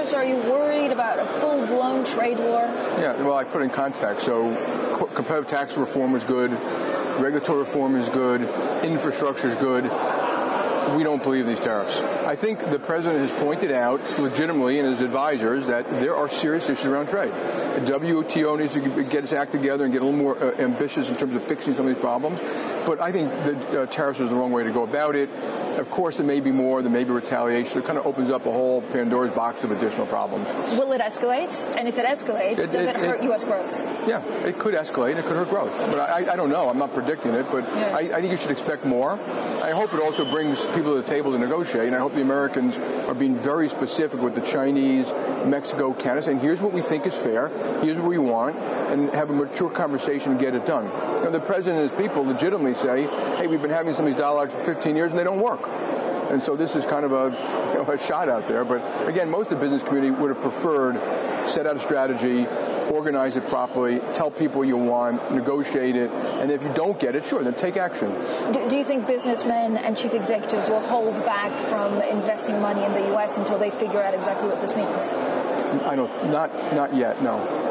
tariffs? Are you worried about a full-blown trade war? Yeah, well, I put in context. So competitive tax reform is good. Regulatory reform is good. Infrastructure is good. We don't believe these tariffs. I think the president has pointed out legitimately and his advisors that there are serious issues around trade. The WTO needs to get its act together and get a little more ambitious in terms of fixing some of these problems. But I think the tariffs is the wrong way to go about it. Of course, there may be more. There may be retaliation. It kind of opens up a whole Pandora's box of additional problems. Will it escalate? And if it escalates, does it hurt U.S. growth? Yeah, it could escalate. It could hurt growth. But I don't know. I'm not predicting it. But yeah. I think you should expect more. I hope it also brings people to the table to negotiate. And I hope the Americans are being very specific with the Chinese, Mexico, Canada, saying here's what we think is fair. Here's what we want. And have a mature conversation and get it done. The president and his people legitimately say, hey, we've been having some of these dialogues for 15 years and they don't work. And so this is kind of a shot out there. But again, most of the business community would have preferred set out a strategy, organize it properly, tell people what you want, negotiate it, and if you don't get it, sure, then take action. Do you think businessmen and chief executives will hold back from investing money in the U.S. until they figure out exactly what this means? I don't, not yet, no.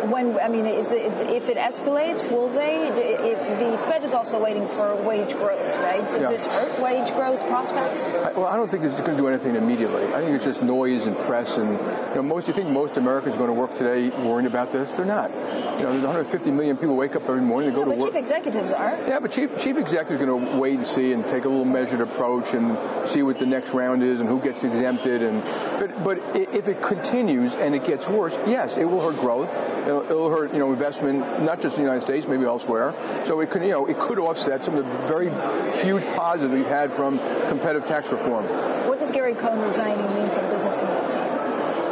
If it escalates, will they? The Fed is also waiting for wage growth, right? Does this hurt wage growth prospects? I don't think it's going to do anything immediately. I think it's just noise and press, and you think most Americans are going to work today worrying about this? They're not. There's 150 million people wake up every morning and go to work. But chief executives are. Yeah, but chief executives are going to wait and see and take a little measured approach and see what the next round is and who gets exempted. But if it continues and it gets worse, yes, it will hurt growth. It'll hurt, investment, not just in the United States, maybe elsewhere. So it could offset some of the very huge positives we've had from competitive tax reform. What does Gary Cohn resigning mean for the business community?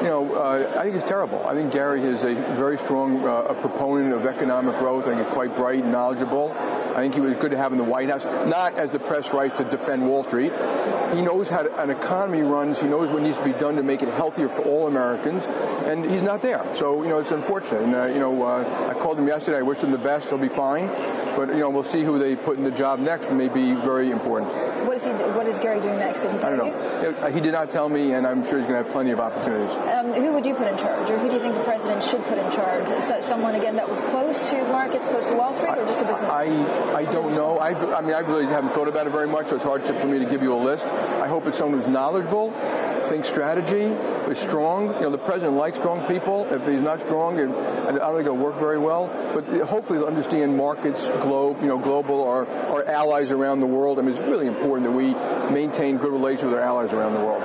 I think it's terrible. I think Gary is a very strong a proponent of economic growth. I think he's quite bright and knowledgeable. I think he was good to have in the White House, not as the press writes to defend Wall Street. He knows how an economy runs. He knows what needs to be done to make it healthier for all Americans, and he's not there. So, it's unfortunate. And, I called him yesterday. I wish him the best. He'll be fine. But, we'll see who they put in the job next. It may be very important. What is Gary doing next? Did he tell you? I don't know. He did not tell me, and I'm sure he's going to have plenty of opportunities. Who would you put in charge, or who do you think the president should put in charge? Someone, again, that was close to the markets, close to Wall Street, or just a business? I don't know. I really haven't thought about it very much, so it's hard for me to give you a list. I hope it's someone who's knowledgeable, thinks strategy, is strong. The president likes strong people. If he's not strong, I don't think it'll work very well. But hopefully they'll understand markets, global, our allies around the world. It's really important that we maintain good relations with our allies around the world.